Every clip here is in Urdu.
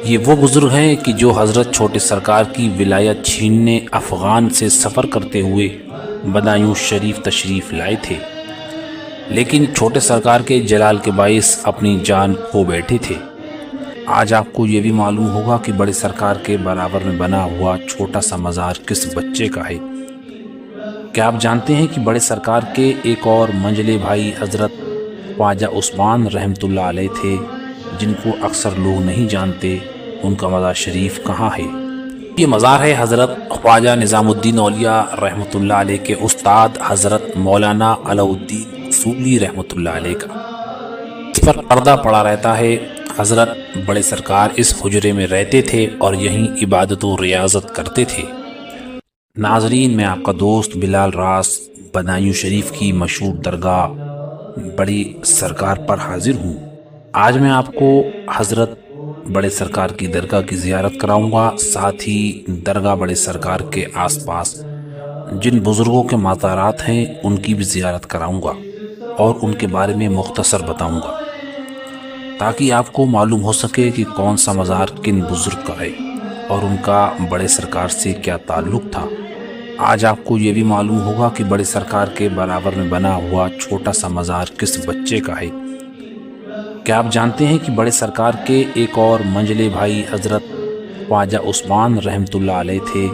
یہ وہ بزرگ ہیں کہ جو حضرت چھوٹے سرکار کی ولایت چھیننے افغان سے سفر کرتے ہوئے بدایوں شریف تشریف لائے تھے، لیکن چھوٹے سرکار کے جلال کے باعث اپنی جان کھو بیٹھے تھے۔ آج آپ کو یہ بھی معلوم ہوگا کہ بڑے سرکار کے برابر میں بنا ہوا چھوٹا سا مزار کس بچے کا ہے۔ کیا آپ جانتے ہیں کہ بڑے سرکار کے ایک اور منجلے بھائی حضرت خواجہ عثمان رحمۃ اللہ علیہ تھے، جن کو اکثر لوگ نہیں جانتے ان کا مزار شریف کہاں ہے؟ یہ مزار ہے حضرت خواجہ نظام الدین اولیاء رحمۃ اللہ علیہ کے استاد حضرت مولانا علاء الدین اصولی رحمۃ اللہ علیہ کا۔ اس پر پردہ پڑا رہتا ہے۔ حضرت بڑے سرکار اس حجرے میں رہتے تھے اور یہیں عبادت و ریاضت کرتے تھے۔ ناظرین، میں آپ کا دوست بلال راس بدایوں شریف کی مشہور درگاہ بڑے سرکار پر حاضر ہوں۔ آج میں آپ کو حضرت بڑے سرکار کی درگاہ کی زیارت کراؤں گا، ساتھ ہی درگاہ بڑے سرکار کے آس پاس جن بزرگوں کے مزارات ہیں ان کی بھی زیارت کراؤں گا اور ان کے بارے میں مختصر بتاؤں گا، تاکہ آپ کو معلوم ہو سکے کہ کون سا مزار کن بزرگ کا ہے اور ان کا بڑے سرکار سے کیا تعلق تھا۔ آج آپ کو یہ بھی معلوم ہوگا کہ بڑے سرکار کے برابر میں بنا ہوا چھوٹا سا مزار کس بچے کا ہے۔ کیا آپ جانتے ہیں کہ بڑے سرکار کے ایک اور منجلے بھائی حضرت خواجہ عثمان رحمۃ اللہ علیہ تھے،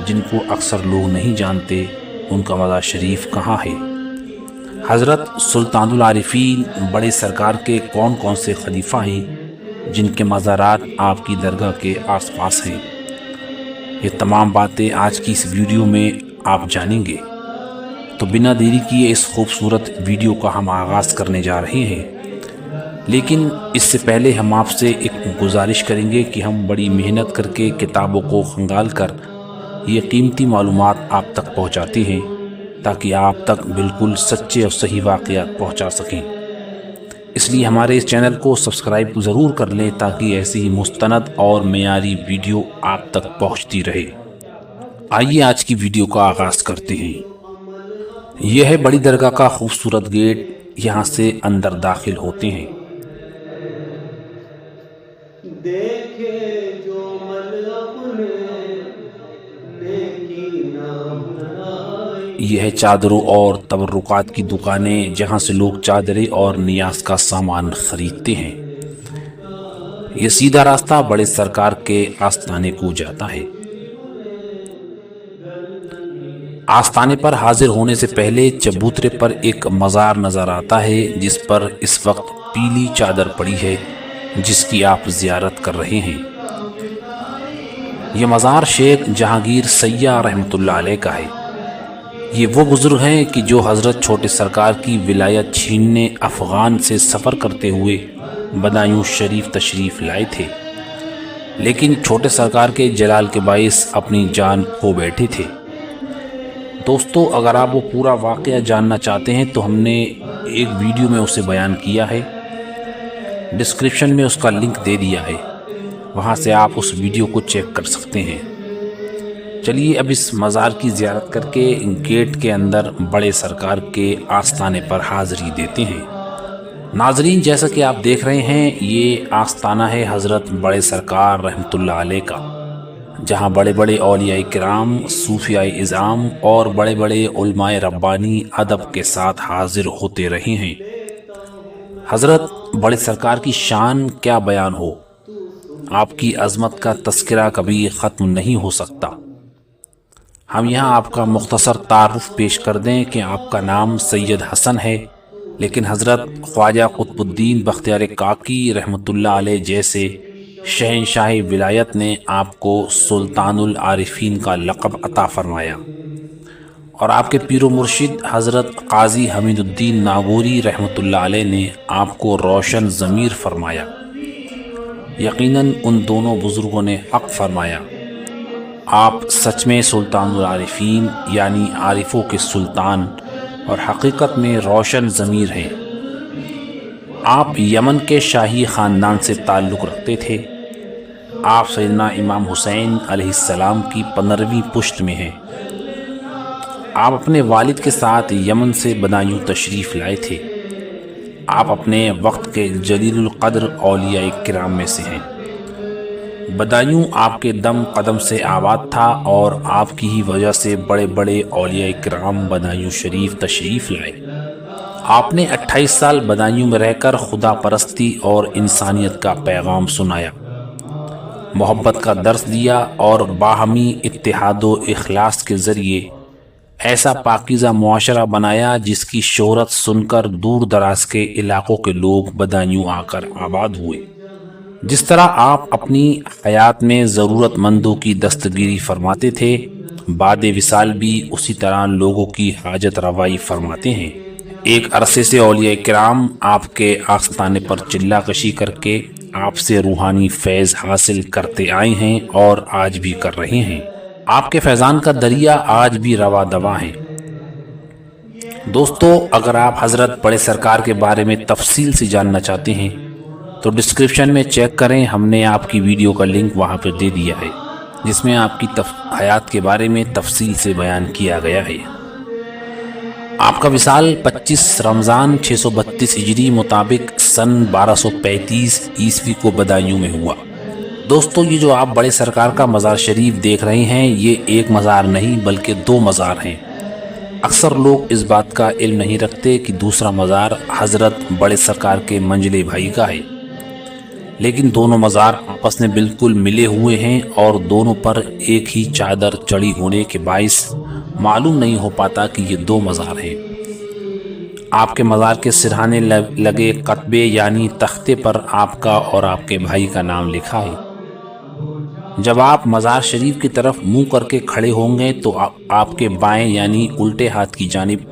جن کو اکثر لوگ نہیں جانتے ان کا مزار شریف کہاں ہے؟ حضرت سلطان العارفین بڑے سرکار کے کون کون سے خلیفہ ہیں جن کے مزارات آپ کی درگاہ کے آس پاس ہیں؟ یہ تمام باتیں آج کی اس ویڈیو میں آپ جانیں گے، تو بنا دیری کیے اس خوبصورت ویڈیو کا ہم آغاز کرنے جا رہے ہیں۔ لیکن اس سے پہلے ہم آپ سے ایک گزارش کریں گے کہ ہم بڑی محنت کر کے کتابوں کو کھنگال کر یہ قیمتی معلومات آپ تک پہنچاتے ہیں، تاکہ آپ تک بالکل سچے اور صحیح واقعات پہنچا سکیں۔ اس لیے ہمارے اس چینل کو سبسکرائب ضرور کر لیں، تاکہ ایسی ہی مستند اور معیاری ویڈیو آپ تک پہنچتی رہے۔ آئیے آج کی ویڈیو کا آغاز کرتے ہیں۔ یہ ہے بڑی درگاہ کا خوبصورت گیٹ، یہاں سے اندر داخل ہوتے ہیں۔ یہ ہے چادروں اور تبرکات کی دکانیں، جہاں سے لوگ چادریں اور نیاز کا سامان خریدتے ہیں۔ یہ سیدھا راستہ بڑے سرکار کے آستانے کو جاتا ہے۔ آستانے پر حاضر ہونے سے پہلے چبوترے پر ایک مزار نظر آتا ہے، جس پر اس وقت پیلی چادر پڑی ہے، جس کی آپ زیارت کر رہے ہیں۔ یہ مزار شیخ جہانگیر سیاح رحمۃ اللہ علیہ کا ہے۔ یہ وہ بزرگ ہیں کہ جو حضرت چھوٹے سرکار کی ولایت چھیننے افغان سے سفر کرتے ہوئے بدایوں شریف تشریف لائے تھے، لیکن چھوٹے سرکار کے جلال کے باعث اپنی جان کھو بیٹھے تھے۔ دوستو، اگر آپ وہ پورا واقعہ جاننا چاہتے ہیں تو ہم نے ایک ویڈیو میں اسے بیان کیا ہے، ڈسکرپشن میں اس کا لنک دے دیا ہے، وہاں سے آپ اس ویڈیو کو چیک کر سکتے ہیں۔ چلیے اب اس مزار کی زیارت کر کے گیٹ کے اندر بڑے سرکار کے آستانے پر حاضری دیتے ہیں۔ ناظرین، جیسا کہ آپ دیکھ رہے ہیں، یہ آستانہ ہے حضرت بڑے سرکار رحمۃ اللہ علیہ کا، جہاں بڑے بڑے اولیاء کرام، صوفیاء اعظام اور بڑے بڑے علماء ربانی ادب کے ساتھ حاضر ہوتے رہے ہیں۔ حضرت بڑے سرکار کی شان کیا بیان ہو، آپ کی عظمت کا تذکرہ کبھی ختم نہیں ہو سکتا۔ ہم یہاں آپ کا مختصر تعارف پیش کر دیں کہ آپ کا نام سید حسن ہے، لیکن حضرت خواجہ قطب الدین بختیار کاکی رحمۃ اللہ علیہ جیسے شہنشاہ ولایت نے آپ کو سلطان العارفین کا لقب عطا فرمایا، اور آپ کے پیر و مرشد حضرت قاضی حمید الدین ناگوری رحمۃ اللہ علیہ نے آپ کو روشن ضمیر فرمایا۔ یقیناً ان دونوں بزرگوں نے حق فرمایا، آپ سچ میں سلطان العارفین یعنی عارفوں کے سلطان اور حقیقت میں روشن ضمیر ہیں۔ آپ یمن کے شاہی خاندان سے تعلق رکھتے تھے۔ آپ سیدنا امام حسین علیہ السلام کی 15ویں پشت میں ہیں۔ آپ اپنے والد کے ساتھ یمن سے بدایوں تشریف لائے تھے۔ آپ اپنے وقت کے جلیل القدر اولیاء کرام میں سے ہیں۔ بدایوں آپ کے دم قدم سے آباد تھا اور آپ کی ہی وجہ سے بڑے بڑے اولیاء کرام بدایوں شریف تشریف لائے۔ آپ نے 28 سال بدایوں میں رہ کر خدا پرستی اور انسانیت کا پیغام سنایا، محبت کا درس دیا اور باہمی اتحاد و اخلاص کے ذریعے ایسا پاکیزہ معاشرہ بنایا جس کی شہرت سن کر دور دراز کے علاقوں کے لوگ بدایوں آ کر آباد ہوئے۔ جس طرح آپ اپنی حیات میں ضرورت مندوں کی دستگیری فرماتے تھے، بعد وصال بھی اسی طرح لوگوں کی حاجت روائی فرماتے ہیں۔ ایک عرصے سے اولیاء کرام آپ کے آستانے پر چلہ کشی کر کے آپ سے روحانی فیض حاصل کرتے آئے ہیں اور آج بھی کر رہے ہیں۔ آپ کے فیضان کا دریا آج بھی رواں دواں ہے۔ دوستو، اگر آپ حضرت بڑے سرکار کے بارے میں تفصیل سے جاننا چاہتے ہیں تو ڈسکرپشن میں چیک کریں، ہم نے آپ کی ویڈیو کا لنک وہاں پہ دے دیا ہے جس میں آپ کی حیات کے بارے میں تفصیل سے بیان کیا گیا ہے۔ آپ کا وصال 25 رمضان 632 ہجری مطابق سن 1235 عیسوی کو بدایوں میں ہوا۔ دوستو، یہ جو آپ بڑے سرکار کا مزار شریف دیکھ رہے ہیں، یہ ایک مزار نہیں بلکہ 2 مزار ہیں۔ اکثر لوگ اس بات کا علم نہیں رکھتے کہ دوسرا مزار حضرت بڑے سرکار کے منجلے بھائی کا ہے، لیکن دونوں مزار آپس میں بالکل ملے ہوئے ہیں اور دونوں پر ایک ہی چادر چڑھی ہونے کے باعث معلوم نہیں ہو پاتا کہ یہ 2 مزار ہیں۔ آپ کے مزار کے سرہانے لگے کتبے یعنی تختے پر آپ کا اور آپ کے بھائی کا نام لکھا ہے۔ جب آپ مزار شریف کی طرف منہ کر کے کھڑے ہوں گے تو آپ کے بائیں یعنی الٹے ہاتھ کی جانب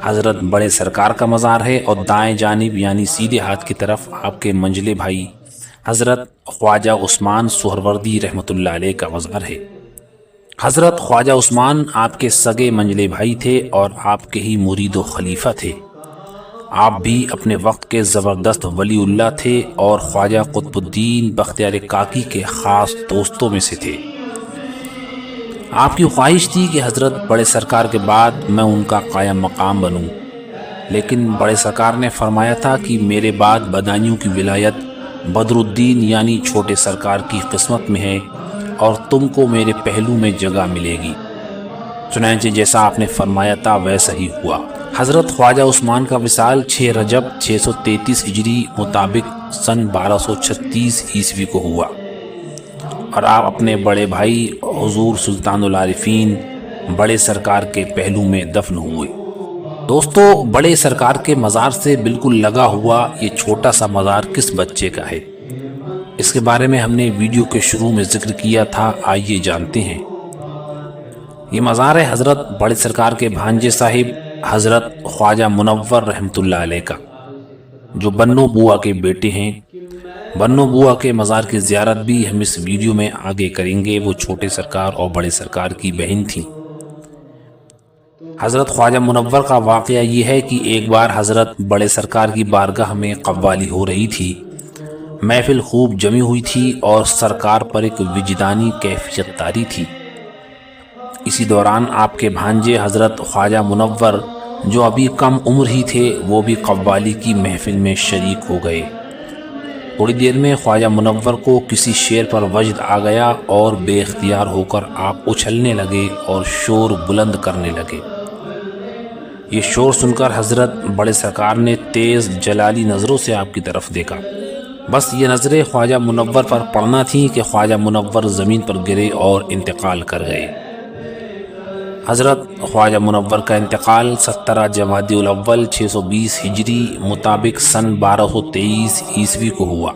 حضرت بڑے سرکار کا مزار ہے اور دائیں جانب یعنی سیدھے ہاتھ کی طرف آپ کے منجلے بھائی حضرت خواجہ عثمان سہروردی رحمۃ اللہ علیہ کا مزار ہے۔ حضرت خواجہ عثمان آپ کے سگے منجلے بھائی تھے اور آپ کے ہی مرید و خلیفہ تھے۔ آپ بھی اپنے وقت کے زبردست ولی اللہ تھے اور خواجہ قطب الدین بختیار کاکی کے خاص دوستوں میں سے تھے۔ آپ کی خواہش تھی کہ حضرت بڑے سرکار کے بعد میں ان کا قائم مقام بنوں، لیکن بڑے سرکار نے فرمایا تھا کہ میرے بعد بدایوں کی ولایت بدر الدین یعنی چھوٹے سرکار کی قسمت میں ہے اور تم کو میرے پہلو میں جگہ ملے گی۔ چنانچہ جیسا آپ نے فرمایا تھا ویسا ہی ہوا۔ حضرت خواجہ عثمان کا وصال 6 رجب 633 ہجری مطابق سن 1236 عیسوی کو ہوا اور آپ اپنے بڑے بھائی حضور سلطان العارفین بڑے سرکار کے پہلو میں دفن ہوئے۔ دوستو، بڑے سرکار کے مزار سے بالکل لگا ہوا یہ چھوٹا سا مزار کس بچے کا ہے؟ اس کے بارے میں ہم نے ویڈیو کے شروع میں ذکر کیا تھا، آئیے جانتے ہیں۔ یہ مزار ہے حضرت بڑے سرکار کے بھانجے صاحب حضرت خواجہ منور رحمۃ اللہ علیہ کا، جو بنو بوا کے بیٹے ہیں۔ بنو بوا کے مزار کی زیارت بھی ہم اس ویڈیو میں آگے کریں گے۔ وہ چھوٹے سرکار اور بڑے سرکار کی بہن تھیں۔ حضرت خواجہ منور کا واقعہ یہ ہے کہ ایک بار حضرت بڑے سرکار کی بارگاہ میں قوالی ہو رہی تھی، محفل خوب جمی ہوئی تھی اور سرکار پر ایک وجدانی کیفیت طاری تھی۔ اسی دوران آپ کے بھانجے حضرت خواجہ منور جو ابھی کم عمر ہی تھے، وہ بھی قوالی کی محفل میں شریک ہو گئے۔ تھوڑی دیر میں خواجہ منور کو کسی شعر پر وجد آ گیا اور بے اختیار ہو کر آپ اچھلنے لگے اور شور بلند کرنے لگے۔ یہ شور سن کر حضرت بڑے سرکار نے تیز جلالی نظروں سے آپ کی طرف دیکھا۔ بس یہ نظریں خواجہ منور پر پڑنا تھیں کہ خواجہ منور زمین پر گرے اور انتقال کر گئے۔ حضرت خواجہ منور کا انتقال 17 جمادی الاول 620 ہجری مطابق سن 1223 عیسوی کو ہوا۔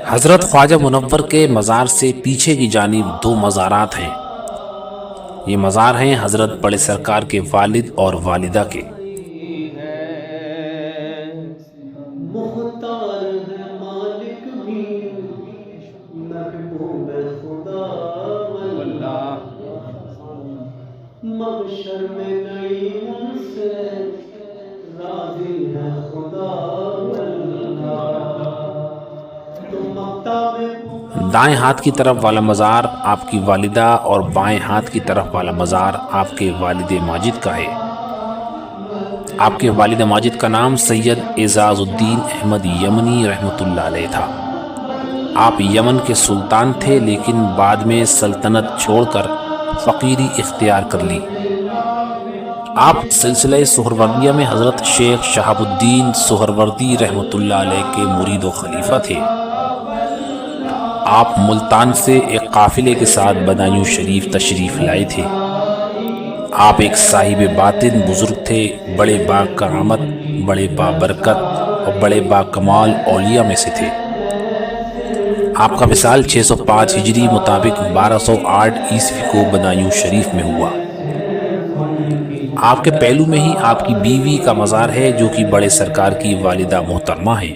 حضرت خواجہ منور کے مزار سے پیچھے کی جانب 2 مزارات ہیں۔ یہ مزار ہیں حضرت بڑے سرکار کے والد اور والدہ کے۔ دائیں ہاتھ کی طرف والا مزار آپ کی والدہ اور بائیں ہاتھ کی طرف والا مزار آپ کے والد ماجد کا ہے۔ آپ کے والد ماجد کا نام سید اعزاز الدین احمد یمنی رحمۃ اللہ علیہ تھا۔ آپ یمن کے سلطان تھے لیکن بعد میں سلطنت چھوڑ کر فقیری اختیار کر لی۔ آپ سلسلہ سہروردیہ میں حضرت شیخ شہاب الدین سہروردی رحمۃ اللہ علیہ کے مرید و خلیفہ تھے۔ آپ ملتان سے ایک قافلے کے ساتھ بدایوں شریف تشریف لائے تھے۔ آپ ایک صاحب باطن بزرگ تھے، بڑے با کرامت، بڑے با برکت اور بڑے با کمال اولیاء میں سے تھے۔ آپ کا وصال 605 ہجری مطابق 1208 عیسوی کو بدایوں شریف میں ہوا۔ آپ کے پہلو میں ہی آپ کی بیوی کا مزار ہے جو کہ بڑے سرکار کی والدہ محترمہ ہیں۔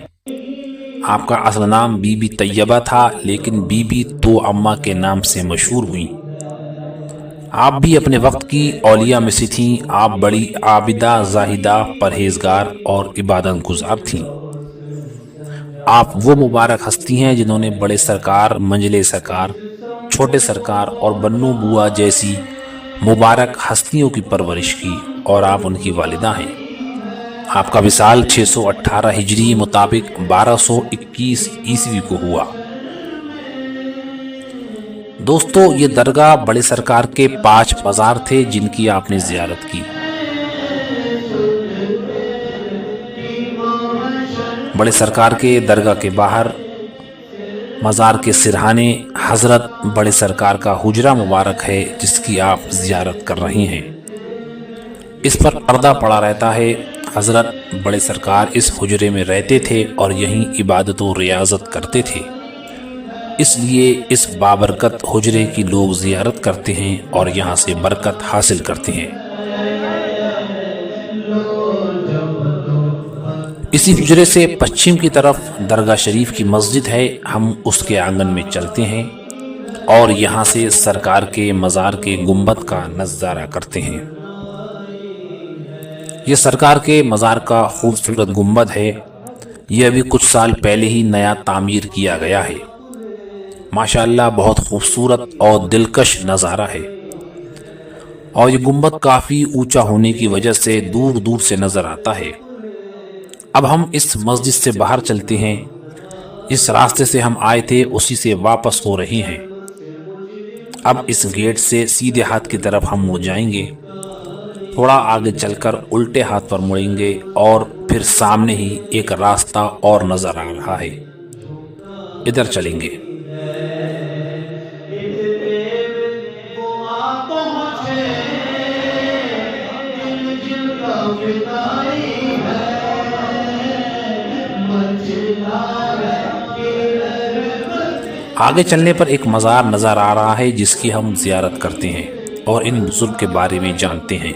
آپ کا اصل نام بی بی طیبہ تھا لیکن بی بی تو اماں کے نام سے مشہور ہوئیں۔ آپ بھی اپنے وقت کی اولیاء میں سے تھیں۔ آپ بڑی عابدہ، زاہدہ، پرہیزگار اور عبادت گزار تھیں۔ آپ وہ مبارک ہستی ہیں جنہوں نے بڑے سرکار، منجلے سرکار، چھوٹے سرکار اور بنو بوا جیسی مبارک ہستیوں کی پرورش کی اور آپ ان کی والدہ ہیں۔ آپ کا وصال 618 ہجری مطابق 1221 عیسوی کو ہوا۔ دوستو، یہ درگاہ بڑے سرکار کے 5 مزار تھے جن کی آپ نے زیارت کی۔ بڑے سرکار کے درگاہ کے باہر مزار کے سرہانے حضرت بڑے سرکار کا حجرہ مبارک ہے جس کی آپ زیارت کر رہے ہیں۔ اس پر پردہ پڑا رہتا ہے۔ حضرت بڑے سرکار اس حجرے میں رہتے تھے اور یہیں عبادت و ریاضت کرتے تھے، اس لیے اس بابرکت حجرے کی لوگ زیارت کرتے ہیں اور یہاں سے برکت حاصل کرتے ہیں۔ اسی حجرے سے پچھم کی طرف درگاہ شریف کی مسجد ہے۔ ہم اس کے آنگن میں چلتے ہیں اور یہاں سے سرکار کے مزار کے گنبد کا نظارہ کرتے ہیں۔ یہ سرکار کے مزار کا خوبصورت گنبد ہے۔ یہ ابھی کچھ سال پہلے ہی نیا تعمیر کیا گیا ہے۔ ماشاءاللہ بہت خوبصورت اور دلکش نظارہ ہے، اور یہ گنبد کافی اونچا ہونے کی وجہ سے دور دور سے نظر آتا ہے۔ اب ہم اس مسجد سے باہر چلتے ہیں۔ اس راستے سے ہم آئے تھے اسی سے واپس ہو رہے ہیں۔ اب اس گیٹ سے سیدھے ہاتھ کی طرف ہم مڑ جائیں گے، تھوڑا آگے چل کر الٹے ہاتھ پر مڑیں گے اور پھر سامنے ہی ایک راستہ اور نظر آ رہا ہے، ادھر چلیں گے۔ آگے چلنے پر ایک مزار نظر آ رہا ہے جس کی ہم زیارت کرتے ہیں اور ان بزرگ کے بارے میں جانتے ہیں۔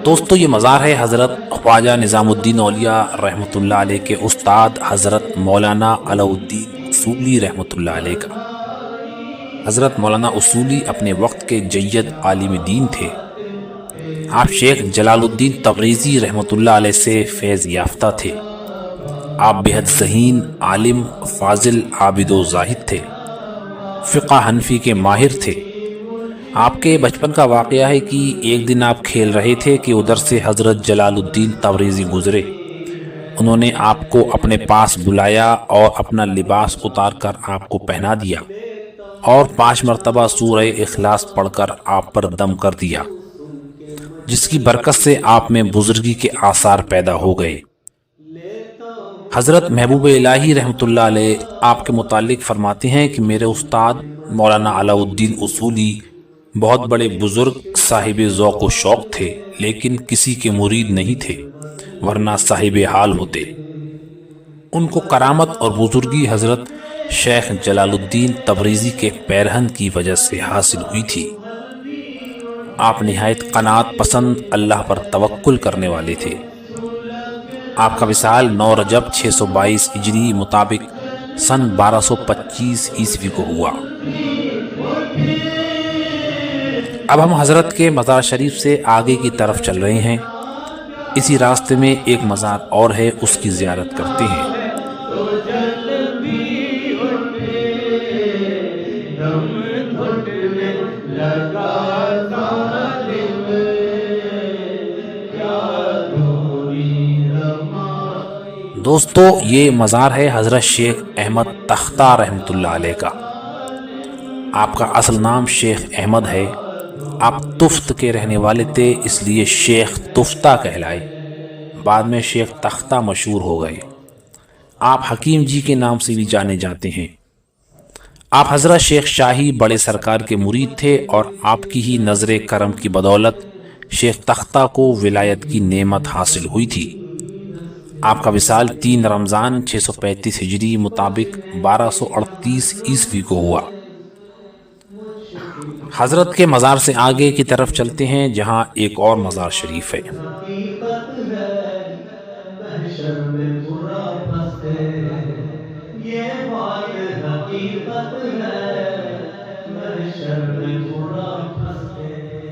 دوستو، یہ مزار ہے حضرت خواجہ نظام الدین اولیاء رحمۃ اللہ علیہ کے استاد حضرت مولانا علاء الدین اصولی رحمۃ اللہ علیہ کا۔ حضرت مولانا اصولی اپنے وقت کے جید عالم دین تھے۔ آپ شیخ جلال الدین تبریزی رحمۃ اللہ علیہ سے فیض یافتہ تھے۔ آپ بہت ذہین، عالم، فاضل، عابد و زاہد تھے۔ فقہ حنفی کے ماہر تھے۔ آپ کے بچپن کا واقعہ ہے کہ ایک دن آپ کھیل رہے تھے کہ ادھر سے حضرت جلال الدین تبریزی گزرے۔ انہوں نے آپ کو اپنے پاس بلایا اور اپنا لباس اتار کر آپ کو پہنا دیا اور 5 مرتبہ سورہ اخلاص پڑھ کر آپ پر دم کر دیا، جس کی برکت سے آپ میں بزرگی کے آثار پیدا ہو گئے۔ حضرت محبوب الہی رحمۃ اللہ علیہ آپ کے متعلق فرماتے ہیں کہ میرے استاد مولانا علاء الدین اصولی بہت بڑے بزرگ، صاحب ذوق و شوق تھے، لیکن کسی کے مرید نہیں تھے، ورنہ صاحب حال ہوتے۔ ان کو کرامت اور بزرگی حضرت شیخ جلال الدین تبریزی کے پیرہن کی وجہ سے حاصل ہوئی تھی۔ آپ نہایت قناعت پسند، اللہ پر توکل کرنے والے تھے۔ آپ کا وصال 9 رجب 622 ہجری مطابق سن 1225 عیسوی کو ہوا۔ اب ہم حضرت کے مزار شریف سے آگے کی طرف چل رہے ہیں۔ اسی راستے میں ایک مزار اور ہے، اس کی زیارت کرتے ہیں۔ دوستو یہ مزار ہے حضرت شیخ احمد تختہ رحمۃ اللہ علیہ کا۔ آپ کا اصل نام شیخ احمد ہے، آپ تفت کے رہنے والے تھے اس لیے شیخ تفتہ کہلائے، بعد میں شیخ تختہ مشہور ہو گئے۔ آپ حکیم جی کے نام سے بھی جانے جاتے ہیں۔ آپ حضرت شیخ شاہی بڑے سرکار کے مرید تھے اور آپ کی ہی نظر کرم کی بدولت شیخ تختہ کو ولایت کی نعمت حاصل ہوئی تھی۔ آپ کا وصال 3 رمضان 635 ہجری مطابق 1238 عیسوی کو ہوا۔ حضرت کے مزار سے آگے کی طرف چلتے ہیں جہاں ایک اور مزار شریف ہے۔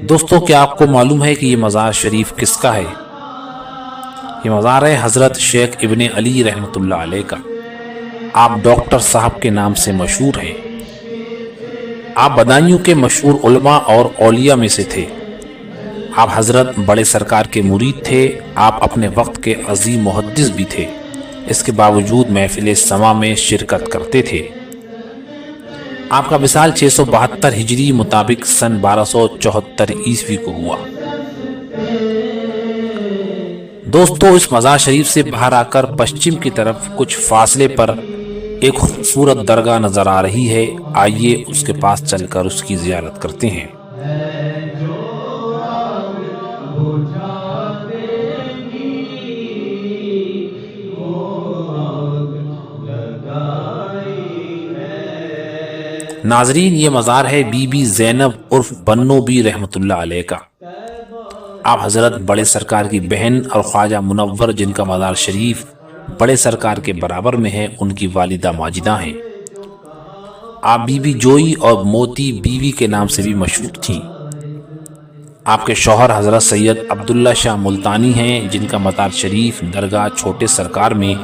دوستو کیا آپ کو معلوم ہے کہ یہ مزار شریف کس کا ہے؟ یہ مزار ہے حضرت شیخ ابن علی رحمۃ اللہ علیہ کا۔ آپ ڈاکٹر صاحب کے نام سے مشہور ہیں۔ آپ بدایوں کے مشہور علماء اور اولیاء میں سے تھے۔ آپ حضرت بڑے سرکار کے مرید تھے۔ آپ اپنے وقت کے عظیم محدث بھی تھے، اس کے باوجود محفل سما میں شرکت کرتے تھے۔ آپ کا وصال 672 ہجری مطابق سن 1274 عیسوی کو ہوا۔ دوستو اس مزار شریف سے باہر آ کر پشچم کی طرف کچھ فاصلے پر ایک خوبصورت درگاہ نظر آ رہی ہے، آئیے اس کے پاس چل کر اس کی زیارت کرتے ہیں۔ ناظرین یہ مزار ہے بی بی زینب عرف بنو بی رحمۃ اللہ علیہ کا۔ آپ حضرت بڑے سرکار کی بہن اور خواجہ منور جن کا مزار شریف بڑے سرکار کے برابر میں ہے ان کی والدہ ماجدہ ہیں۔ آپ بی بی جوئی اور موتی بیوی کے نام سے بھی مشہور تھیں۔ آپ کے شوہر حضرت سید عبداللہ شاہ ملتانی ہیں جن کا مزار شریف درگاہ چھوٹے سرکار میں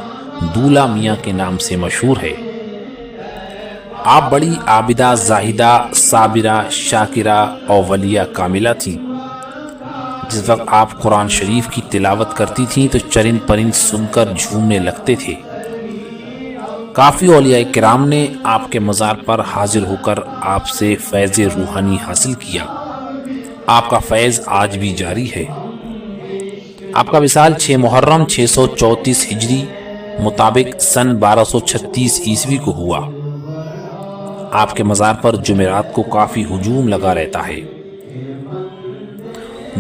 دولہ میاں کے نام سے مشہور ہے۔ آپ بڑی عابدہ زاہدہ صابرہ شاکرہ اور ولیہ کاملہ تھیں۔ جس وقت آپ قرآن شریف کی تلاوت کرتی تھیں تو چرند پرند سن کر جھومنے لگتے تھے۔ کافی اولیاء کرام نے آپ کے مزار پر حاضر ہو کر آپ سے فیض روحانی حاصل کیا۔ آپ کا فیض آج بھی جاری ہے۔ آپ کا وصال 6 محرم 634 ہجری مطابق سن 1236 عیسوی کو ہوا۔ آپ کے مزار پر جمعرات کو کافی ہجوم لگا رہتا ہے۔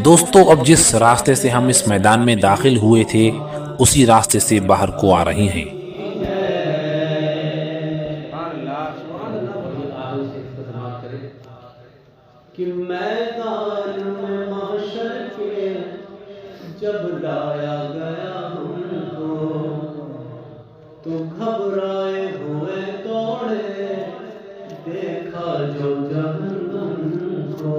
دوستو اب جس راستے سے ہم اس میدان میں داخل ہوئے تھے اسی راستے سے باہر کو آ رہے ہیں۔ کہ میدان میں محشر کے جب لایا گیا ان کو تو گھبرائے ہوئے دوڑے دیکھا جو جہنم کو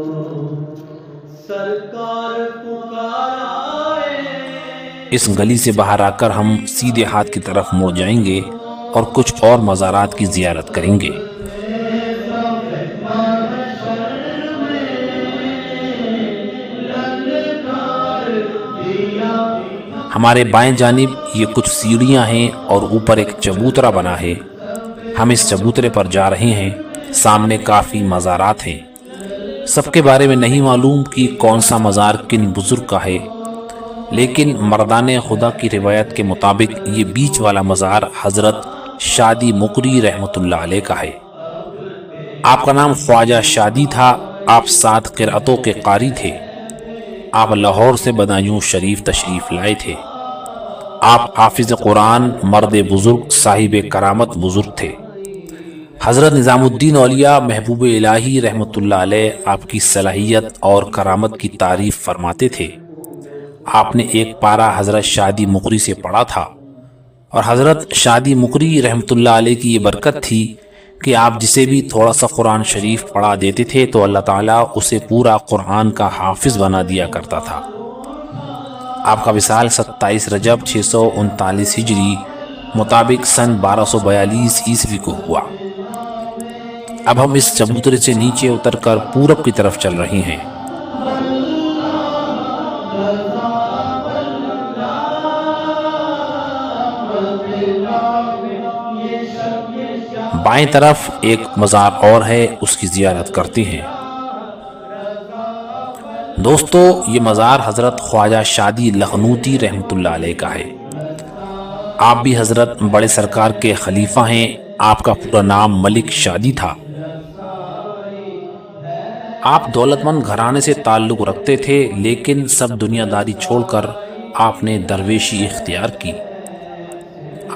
سرکار پکارائے۔ اس گلی سے باہر آ کر ہم سیدھے ہاتھ کی طرف مڑ جائیں گے اور کچھ اور مزارات کی زیارت کریں گے۔ ہمارے بائیں جانب یہ کچھ سیڑھیاں ہیں اور اوپر ایک چبوترا بنا ہے۔ ہم اس چبوترے پر جا رہے ہیں۔ سامنے کافی مزارات ہیں، سب کے بارے میں نہیں معلوم کہ کون سا مزار کن بزرگ کا ہے، لیکن مردان خدا کی روایت کے مطابق یہ بیچ والا مزار حضرت شادی مقری رحمۃ اللہ علیہ کا ہے۔ آپ کا نام خواجہ شادی تھا۔ آپ 7 قرأتوں کے قاری تھے۔ آپ لاہور سے بدایوں شریف تشریف لائے تھے۔ آپ حافظ قرآن، مرد بزرگ، صاحب کرامت بزرگ تھے۔ حضرت نظام الدین اولیاء محبوب الہی رحمۃ اللہ علیہ آپ کی صلاحیت اور کرامت کی تعریف فرماتے تھے۔ آپ نے ایک پارہ حضرت شادی مقری سے پڑھا تھا اور حضرت شادی مقری رحمۃ اللہ علیہ کی یہ برکت تھی کہ آپ جسے بھی تھوڑا سا قرآن شریف پڑھا دیتے تھے تو اللہ تعالیٰ اسے پورا قرآن کا حافظ بنا دیا کرتا تھا۔ آپ کا وصال 27 رجب 639 ہجری مطابق سن 1242 عیسوی کو ہوا۔ اب ہم اس چبوترے سے نیچے اتر کر پورب کی طرف چل رہے ہیں۔ بائیں طرف ایک مزار اور ہے، اس کی زیارت کرتے ہیں۔ دوستو، یہ مزار حضرت خواجہ شادی لخنوتی رحمۃ اللہ علیہ کا ہے۔ آپ بھی حضرت بڑے سرکار کے خلیفہ ہیں۔ آپ کا پورا نام ملک شادی تھا۔ آپ دولت مند گھرانے سے تعلق رکھتے تھے، لیکن سب دنیا داری چھوڑ کر آپ نے درویشی اختیار کی۔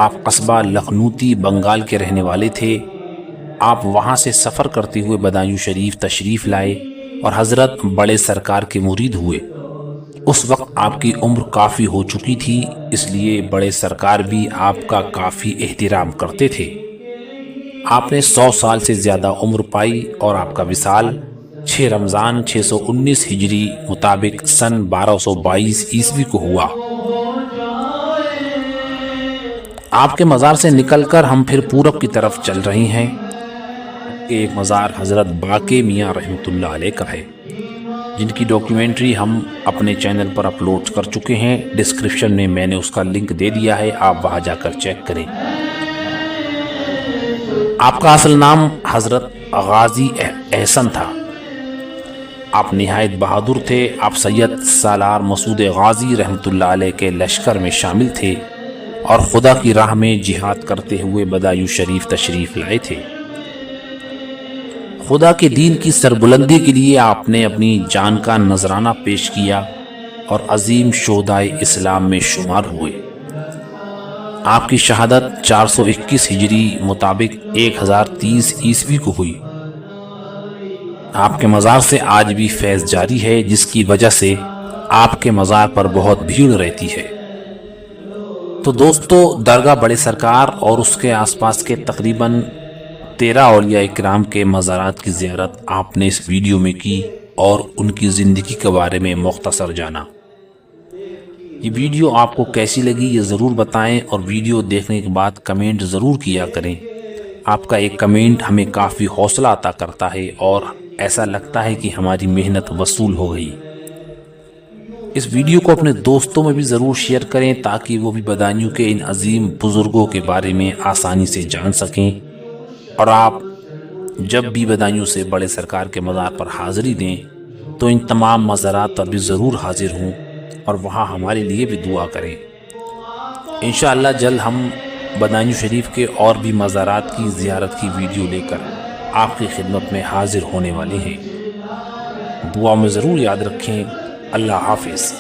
آپ قصبہ لخنوتی بنگال کے رہنے والے تھے۔ آپ وہاں سے سفر کرتے ہوئے بدایوں شریف تشریف لائے اور حضرت بڑے سرکار کے مرید ہوئے۔ اس وقت آپ کی عمر کافی ہو چکی تھی، اس لیے بڑے سرکار بھی آپ کا کافی احترام کرتے تھے۔ آپ نے 100 سال سے زیادہ عمر پائی اور آپ کا وصال 6 رمضان 619 ہجری مطابق سن 1222 عیسوی کو ہوا۔ آپ کے مزار سے نکل کر ہم پھر پورب کی طرف چل رہے ہیں۔ ایک مزار حضرت باقی میاں رحمۃ اللہ علیہ کا ہے، جن کی ڈاکیومنٹری ہم اپنے چینل پر اپلوڈ کر چکے ہیں۔ ڈسکرپشن میں میں نے اس کا لنک دے دیا ہے، آپ وہاں جا کر چیک کریں۔ آپ کا اصل نام حضرت غازی احسن تھا۔ آپ نہایت بہادر تھے۔ آپ سید سالار مسعود غازی رحمۃ اللہ علیہ کے لشکر میں شامل تھے اور خدا کی راہ میں جہاد کرتے ہوئے بدایوں شریف تشریف لائے تھے۔ خدا کے دین کی سربلندی کے لیے آپ نے اپنی جان کا نذرانہ پیش کیا اور عظیم شہدائے اسلام میں شمار ہوئے۔ آپ کی شہادت 421 ہجری مطابق 1030 عیسوی کو ہوئی۔ آپ کے مزار سے آج بھی فیض جاری ہے، جس کی وجہ سے آپ کے مزار پر بہت بھیڑ رہتی ہے۔ تو دوستو، درگاہ بڑے سرکار اور اس کے آس پاس کے تقریباً 13 اولیاء اکرام کے مزارات کی زیارت آپ نے اس ویڈیو میں کی اور ان کی زندگی کے بارے میں مختصر جانا۔ یہ ویڈیو آپ کو کیسی لگی یہ ضرور بتائیں، اور ویڈیو دیکھنے کے بعد کمنٹ ضرور کیا کریں۔ آپ کا ایک کمنٹ ہمیں کافی حوصلہ عطا کرتا ہے اور ایسا لگتا ہے کہ ہماری محنت وصول ہو گئی۔ اس ویڈیو کو اپنے دوستوں میں بھی ضرور شیئر کریں تاکہ وہ بھی بدایوں کے ان عظیم بزرگوں کے بارے میں آسانی سے جان سکیں، اور آپ جب بھی بدایوں سے بڑے سرکار کے مزار پر حاضری دیں تو ان تمام مزارات پر بھی ضرور حاضر ہوں اور وہاں ہمارے لیے بھی دعا کریں۔ انشاءاللہ جلد ہم بدایوں شریف کے اور بھی مزارات کی زیارت کی ویڈیو لے کر آپ کی خدمت میں حاضر ہونے والے ہیں۔ دعا میں ضرور یاد رکھیں۔ اللہ حافظ۔